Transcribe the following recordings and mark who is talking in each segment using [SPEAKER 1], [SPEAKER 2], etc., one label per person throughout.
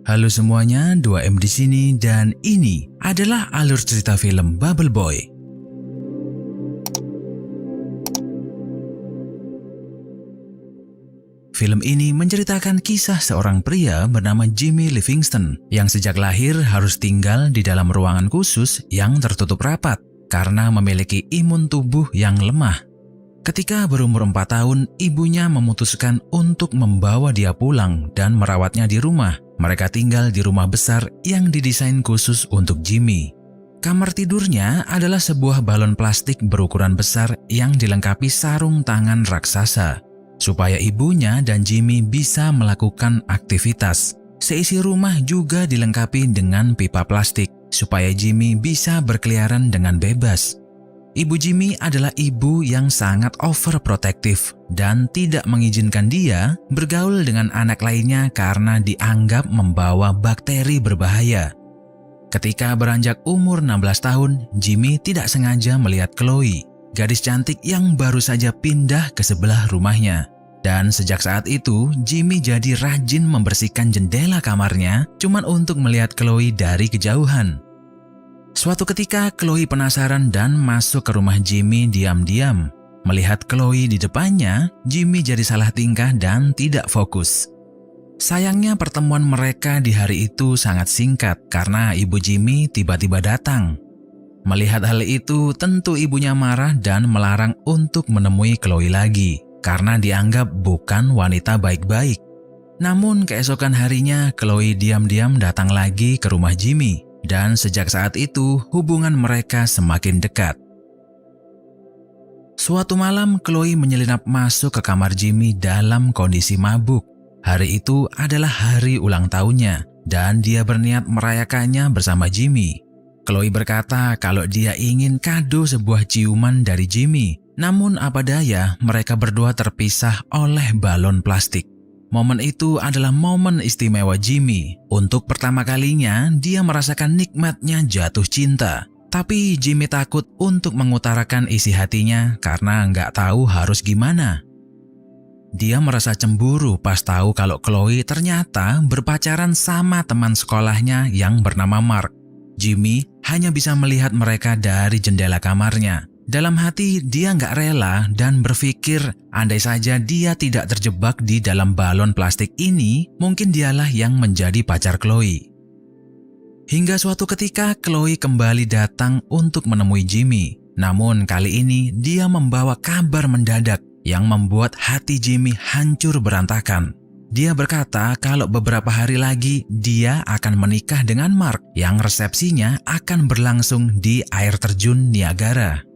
[SPEAKER 1] Halo semuanya, 2M di sini dan ini adalah alur cerita film Bubble Boy. Film ini menceritakan kisah seorang pria bernama Jimmy Livingston yang sejak lahir harus tinggal di dalam ruangan khusus yang tertutup rapat karena memiliki imun tubuh yang lemah. Ketika berumur 4 tahun, ibunya memutuskan untuk membawa dia pulang dan merawatnya di rumah. Mereka tinggal di rumah besar yang didesain khusus untuk Jimmy. Kamar tidurnya adalah sebuah balon plastik berukuran besar yang dilengkapi sarung tangan raksasa, supaya ibunya dan Jimmy bisa melakukan aktivitas. Seisi rumah juga dilengkapi dengan pipa plastik, supaya Jimmy bisa berkeliaran dengan bebas. Ibu Jimmy adalah ibu yang sangat overprotective dan tidak mengizinkan dia bergaul dengan anak lainnya karena dianggap membawa bakteri berbahaya. Ketika beranjak umur 16 tahun, Jimmy tidak sengaja melihat Chloe, gadis cantik yang baru saja pindah ke sebelah rumahnya. Dan sejak saat itu, Jimmy jadi rajin membersihkan jendela kamarnya cuman untuk melihat Chloe dari kejauhan. Suatu ketika, Chloe penasaran dan masuk ke rumah Jimmy diam-diam. Melihat Chloe di depannya, Jimmy jadi salah tingkah dan tidak fokus. Sayangnya pertemuan mereka di hari itu sangat singkat karena ibu Jimmy tiba-tiba datang. Melihat hal itu, tentu ibunya marah dan melarang untuk menemui Chloe lagi karena dianggap bukan wanita baik-baik. Namun keesokan harinya, Chloe diam-diam datang lagi ke rumah Jimmy. Dan sejak saat itu, hubungan mereka semakin dekat. Suatu malam, Chloe menyelinap masuk ke kamar Jimmy dalam kondisi mabuk. Hari itu adalah hari ulang tahunnya, dan dia berniat merayakannya bersama Jimmy. Chloe berkata kalau dia ingin kado sebuah ciuman dari Jimmy. Namun apa daya, mereka berdua terpisah oleh balon plastik. Momen itu adalah momen istimewa Jimmy. Untuk pertama kalinya, dia merasakan nikmatnya jatuh cinta. Tapi Jimmy takut untuk mengutarakan isi hatinya karena nggak tahu harus gimana. Dia merasa cemburu pas tahu kalau Chloe ternyata berpacaran sama teman sekolahnya yang bernama Mark. Jimmy hanya bisa melihat mereka dari jendela kamarnya. Dalam hati dia nggak rela dan berpikir andai saja dia tidak terjebak di dalam balon plastik ini, mungkin dialah yang menjadi pacar Chloe. Hingga suatu ketika Chloe kembali datang untuk menemui Jimmy. Namun kali ini dia membawa kabar mendadak yang membuat hati Jimmy hancur berantakan. Dia berkata kalau beberapa hari lagi dia akan menikah dengan Mark yang resepsinya akan berlangsung di air terjun Niagara.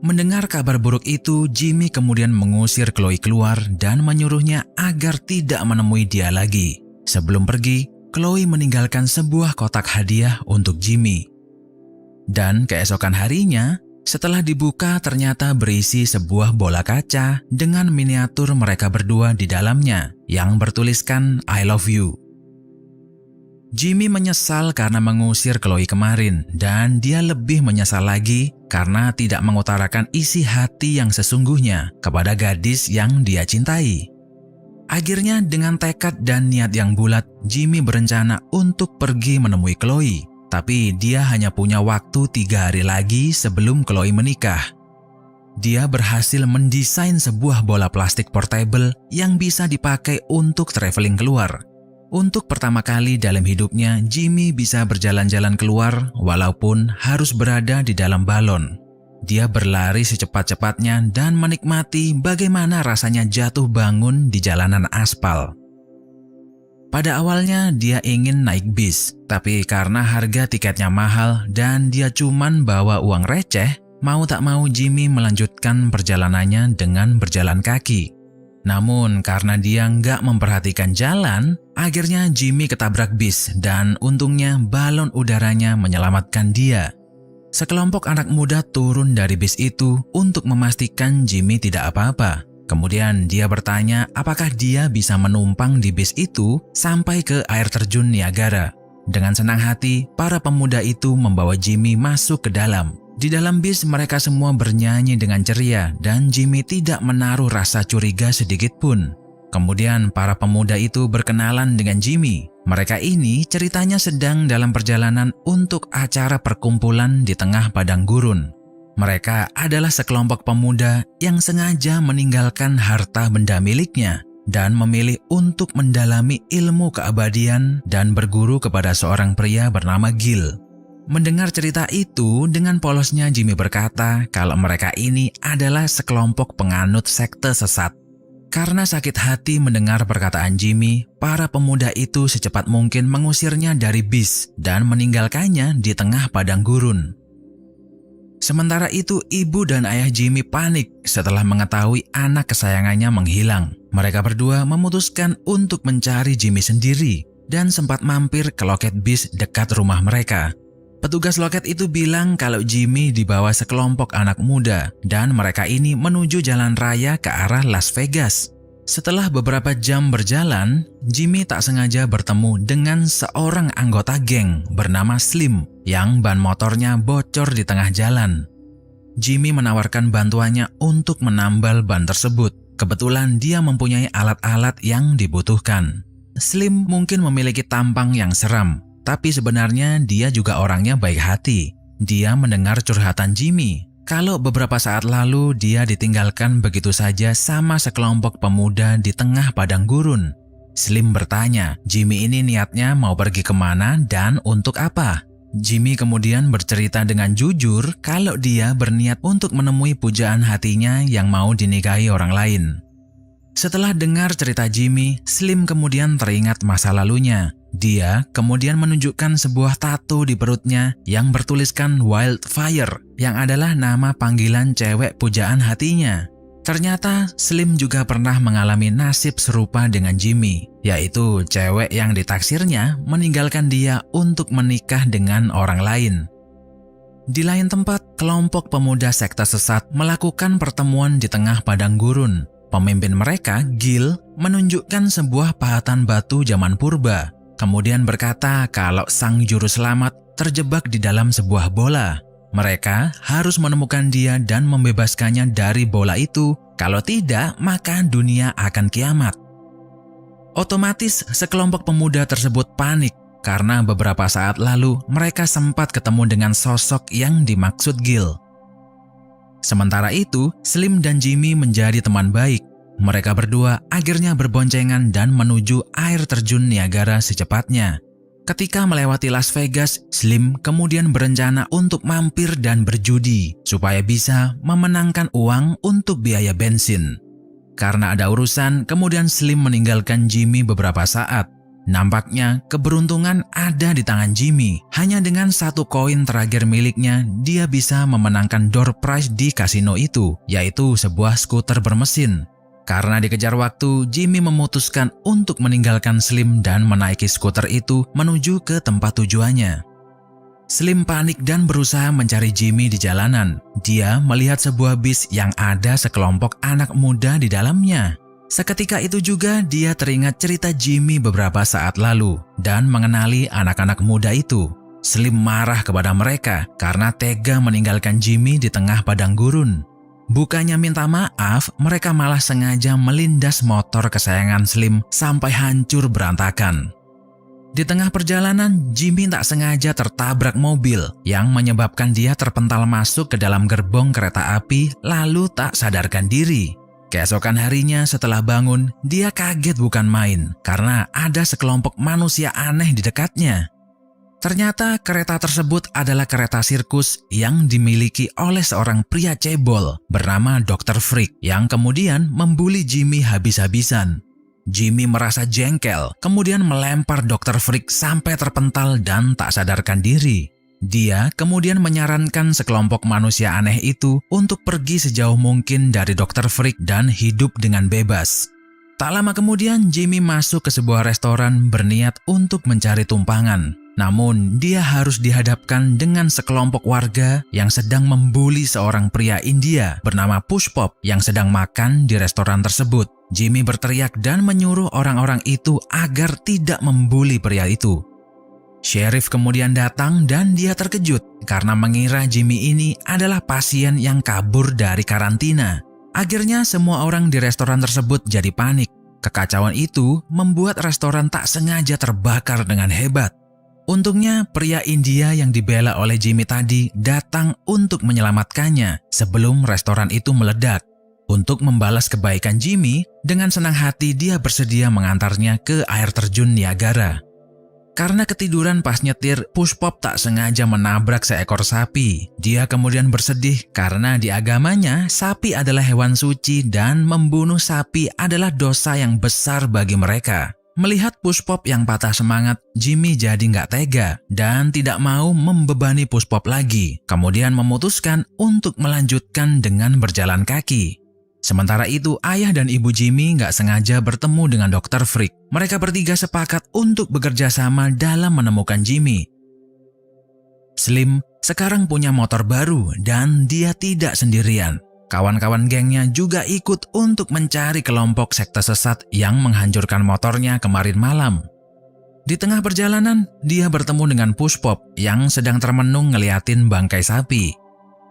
[SPEAKER 1] Mendengar kabar buruk itu, Jimmy kemudian mengusir Chloe keluar dan menyuruhnya agar tidak menemui dia lagi. Sebelum pergi, Chloe meninggalkan sebuah kotak hadiah untuk Jimmy. Dan keesokan harinya, setelah dibuka ternyata berisi sebuah bola kaca dengan miniatur mereka berdua di dalamnya yang bertuliskan I love you. Jimmy menyesal karena mengusir Chloe kemarin dan dia lebih menyesal lagi karena tidak mengutarakan isi hati yang sesungguhnya kepada gadis yang dia cintai. Akhirnya dengan tekad dan niat yang bulat, Jimmy berencana untuk pergi menemui Chloe. Tapi dia hanya punya waktu 3 hari lagi sebelum Chloe menikah. Dia berhasil mendesain sebuah bola plastik portable yang bisa dipakai untuk traveling keluar. Untuk pertama kali dalam hidupnya, Jimmy bisa berjalan-jalan keluar walaupun harus berada di dalam balon. Dia berlari secepat-cepatnya dan menikmati bagaimana rasanya jatuh bangun di jalanan aspal. Pada awalnya dia ingin naik bis, tapi karena harga tiketnya mahal dan dia cuman bawa uang receh, mau tak mau Jimmy melanjutkan perjalanannya dengan berjalan kaki. Namun karena dia nggak memperhatikan jalan, akhirnya Jimmy ketabrak bis dan untungnya balon udaranya menyelamatkan dia. Sekelompok anak muda turun dari bis itu untuk memastikan Jimmy tidak apa-apa. Kemudian dia bertanya apakah dia bisa menumpang di bis itu sampai ke air terjun Niagara. Dengan senang hati, para pemuda itu membawa Jimmy masuk ke dalam. Di dalam bis mereka semua bernyanyi dengan ceria dan Jimmy tidak menaruh rasa curiga sedikit pun. Kemudian para pemuda itu berkenalan dengan Jimmy. Mereka ini ceritanya sedang dalam perjalanan untuk acara perkumpulan di tengah padang gurun. Mereka adalah sekelompok pemuda yang sengaja meninggalkan harta benda miliknya dan memilih untuk mendalami ilmu keabadian dan berguru kepada seorang pria bernama Gil. Mendengar cerita itu, dengan polosnya Jimmy berkata kalau mereka ini adalah sekelompok penganut sekte sesat. Karena sakit hati mendengar perkataan Jimmy, para pemuda itu secepat mungkin mengusirnya dari bis dan meninggalkannya di tengah padang gurun. Sementara itu, ibu dan ayah Jimmy panik setelah mengetahui anak kesayangannya menghilang. Mereka berdua memutuskan untuk mencari Jimmy sendiri dan sempat mampir ke loket bis dekat rumah mereka. Petugas loket itu bilang kalau Jimmy dibawa sekelompok anak muda dan mereka ini menuju jalan raya ke arah Las Vegas. Setelah beberapa jam berjalan, Jimmy tak sengaja bertemu dengan seorang anggota geng bernama Slim yang ban motornya bocor di tengah jalan. Jimmy menawarkan bantuannya untuk menambal ban tersebut. Kebetulan dia mempunyai alat-alat yang dibutuhkan. Slim mungkin memiliki tampang yang seram, tapi sebenarnya dia juga orangnya baik hati. Dia mendengar curhatan Jimmy kalau beberapa saat lalu dia ditinggalkan begitu saja sama sekelompok pemuda di tengah padang gurun. Slim bertanya, Jimmy ini niatnya mau pergi kemana dan untuk apa? Jimmy kemudian bercerita dengan jujur kalau dia berniat untuk menemui pujaan hatinya yang mau dinikahi orang lain. Setelah dengar cerita Jimmy, Slim kemudian teringat masa lalunya. Dia kemudian menunjukkan sebuah tato di perutnya yang bertuliskan Wildfire, yang adalah nama panggilan cewek pujaan hatinya. Ternyata Slim juga pernah mengalami nasib serupa dengan Jimmy, yaitu cewek yang ditaksirnya meninggalkan dia untuk menikah dengan orang lain. Di lain tempat, kelompok pemuda sekte sesat melakukan pertemuan di tengah padang gurun. Pemimpin mereka, Gil, menunjukkan sebuah pahatan batu zaman purba. Kemudian berkata kalau sang juru selamat terjebak di dalam sebuah bola. Mereka harus menemukan dia dan membebaskannya dari bola itu. Kalau tidak, maka dunia akan kiamat. Otomatis sekelompok pemuda tersebut panik karena beberapa saat lalu mereka sempat ketemu dengan sosok yang dimaksud Gil. Sementara itu, Slim dan Jimmy menjadi teman baik. Mereka berdua akhirnya berboncengan dan menuju air terjun Niagara secepatnya. Ketika melewati Las Vegas, Slim kemudian berencana untuk mampir dan berjudi supaya bisa memenangkan uang untuk biaya bensin. Karena ada urusan, kemudian Slim meninggalkan Jimmy beberapa saat. Nampaknya keberuntungan ada di tangan Jimmy. Hanya dengan satu koin terakhir miliknya, dia bisa memenangkan door prize di kasino itu, yaitu sebuah skuter bermesin. Karena dikejar waktu, Jimmy memutuskan untuk meninggalkan Slim dan menaiki skuter itu menuju ke tempat tujuannya. Slim panik dan berusaha mencari Jimmy di jalanan. Dia melihat sebuah bis yang ada sekelompok anak muda di dalamnya. Seketika itu juga dia teringat cerita Jimmy beberapa saat lalu dan mengenali anak-anak muda itu. Slim marah kepada mereka karena tega meninggalkan Jimmy di tengah padang gurun. Bukannya minta maaf, mereka malah sengaja melindas motor kesayangan Slim sampai hancur berantakan. Di tengah perjalanan, Jimmy tak sengaja tertabrak mobil yang menyebabkan dia terpental masuk ke dalam gerbong kereta api lalu tak sadarkan diri. Keesokan harinya setelah bangun, dia kaget bukan main karena ada sekelompok manusia aneh di dekatnya. Ternyata kereta tersebut adalah kereta sirkus yang dimiliki oleh seorang pria cebol bernama Dr. Freak yang kemudian membuli Jimmy habis-habisan. Jimmy merasa jengkel, kemudian melempar Dr. Freak sampai terpental dan tak sadarkan diri. Dia kemudian menyarankan sekelompok manusia aneh itu untuk pergi sejauh mungkin dari Dr. Freak dan hidup dengan bebas. Tak lama kemudian Jimmy masuk ke sebuah restoran berniat untuk mencari tumpangan. Namun dia harus dihadapkan dengan sekelompok warga yang sedang membuli seorang pria India bernama Pushpop yang sedang makan di restoran tersebut. Jimmy berteriak dan menyuruh orang-orang itu agar tidak membuli pria itu. Sheriff kemudian datang dan dia terkejut karena mengira Jimmy ini adalah pasien yang kabur dari karantina. Akhirnya semua orang di restoran tersebut jadi panik. Kekacauan itu membuat restoran tak sengaja terbakar dengan hebat. Untungnya pria India yang dibela oleh Jimmy tadi datang untuk menyelamatkannya sebelum restoran itu meledak. Untuk membalas kebaikan Jimmy, dengan senang hati dia bersedia mengantarnya ke air terjun Niagara. Karena ketiduran pas nyetir, Pushpop tak sengaja menabrak seekor sapi. Dia kemudian bersedih karena di agamanya sapi adalah hewan suci dan membunuh sapi adalah dosa yang besar bagi mereka. Melihat Pushpop yang patah semangat, Jimmy jadi nggak tega dan tidak mau membebani Pushpop lagi. Kemudian memutuskan untuk melanjutkan dengan berjalan kaki. Sementara itu, ayah dan ibu Jimmy nggak sengaja bertemu dengan Dr. Frick. Mereka bertiga sepakat untuk bekerja sama dalam menemukan Jimmy. Slim sekarang punya motor baru dan dia tidak sendirian. Kawan-kawan gengnya juga ikut untuk mencari kelompok sekte sesat yang menghancurkan motornya kemarin malam. Di tengah perjalanan, dia bertemu dengan Pushpop yang sedang termenung ngeliatin bangkai sapi.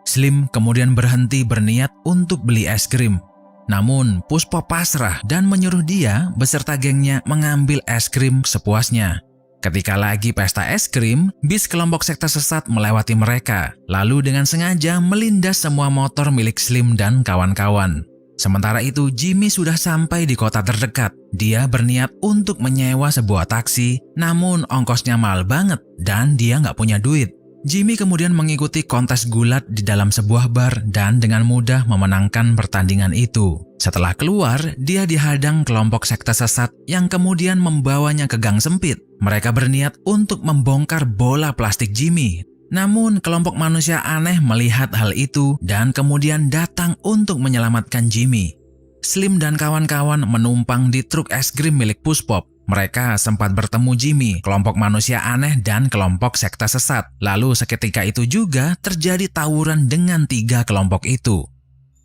[SPEAKER 1] Slim kemudian berhenti berniat untuk beli es krim. Namun Pushpop pasrah dan menyuruh dia beserta gengnya mengambil es krim sepuasnya. Ketika lagi pesta es krim, bis kelompok sekte sesat melewati mereka, lalu dengan sengaja melindas semua motor milik Slim dan kawan-kawan. Sementara itu, Jimmy sudah sampai di kota terdekat. Dia berniat untuk menyewa sebuah taksi, namun ongkosnya mahal banget dan dia nggak punya duit. Jimmy kemudian mengikuti kontes gulat di dalam sebuah bar dan dengan mudah memenangkan pertandingan itu. Setelah keluar, dia dihadang kelompok sekte sesat yang kemudian membawanya ke gang sempit. Mereka berniat untuk membongkar bola plastik Jimmy. Namun kelompok manusia aneh melihat hal itu dan kemudian datang untuk menyelamatkan Jimmy. Slim dan kawan-kawan menumpang di truk es krim milik Pushpop. Mereka sempat bertemu Jimmy, kelompok manusia aneh dan kelompok sekte sesat. Lalu seketika itu juga terjadi tawuran dengan 3 kelompok itu.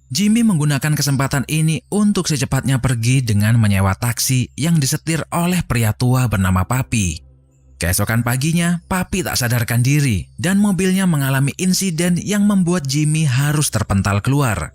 [SPEAKER 1] Jimmy menggunakan kesempatan ini untuk secepatnya pergi dengan menyewa taksi yang disetir oleh pria tua bernama Papi. Keesokan paginya, Papi tak sadarkan diri dan mobilnya mengalami insiden yang membuat Jimmy harus terpental keluar.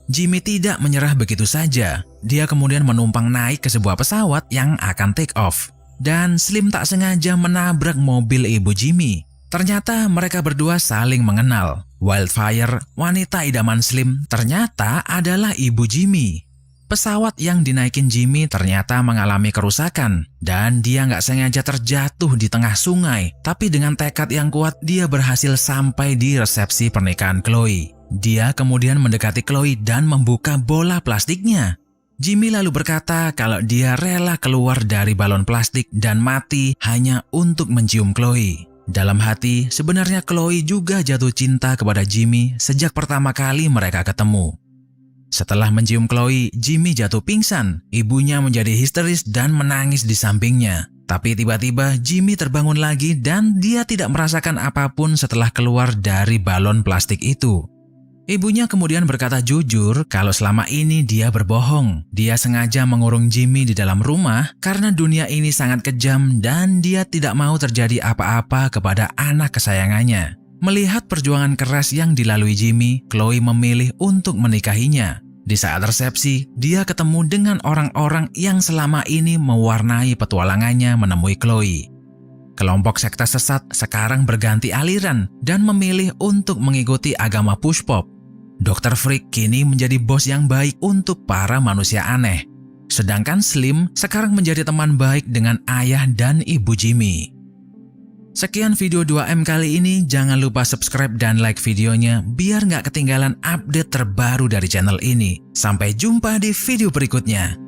[SPEAKER 1] Jimmy tidak menyerah begitu saja. Dia kemudian menumpang naik ke sebuah pesawat yang akan take off. Dan Slim tak sengaja menabrak mobil ibu Jimmy. Ternyata mereka berdua saling mengenal. Wildfire, wanita idaman Slim, ternyata adalah ibu Jimmy. Pesawat yang dinaikin Jimmy ternyata mengalami kerusakan dan dia nggak sengaja terjatuh di tengah sungai. Tapi dengan tekad yang kuat dia berhasil sampai di resepsi pernikahan Chloe. Dia kemudian mendekati Chloe dan membuka bola plastiknya. Jimmy lalu berkata kalau dia rela keluar dari balon plastik dan mati hanya untuk mencium Chloe. Dalam hati, sebenarnya Chloe juga jatuh cinta kepada Jimmy sejak pertama kali mereka ketemu. Setelah mencium Chloe, Jimmy jatuh pingsan. Ibunya menjadi histeris dan menangis di sampingnya. Tapi tiba-tiba Jimmy terbangun lagi dan dia tidak merasakan apapun setelah keluar dari balon plastik itu. Ibunya kemudian berkata jujur kalau selama ini dia berbohong. Dia sengaja mengurung Jimmy di dalam rumah karena dunia ini sangat kejam dan dia tidak mau terjadi apa-apa kepada anak kesayangannya. Melihat perjuangan keras yang dilalui Jimmy, Chloe memilih untuk menikahinya. Di saat resepsi, dia ketemu dengan orang-orang yang selama ini mewarnai petualangannya menemui Chloe. Kelompok sekte sesat sekarang berganti aliran dan memilih untuk mengikuti agama Pushpop. Dr. Frick kini menjadi bos yang baik untuk para manusia aneh. Sedangkan Slim sekarang menjadi teman baik dengan ayah dan ibu Jimmy. Sekian video 2M kali ini, jangan lupa subscribe dan like videonya biar nggak ketinggalan update terbaru dari channel ini. Sampai jumpa di video berikutnya.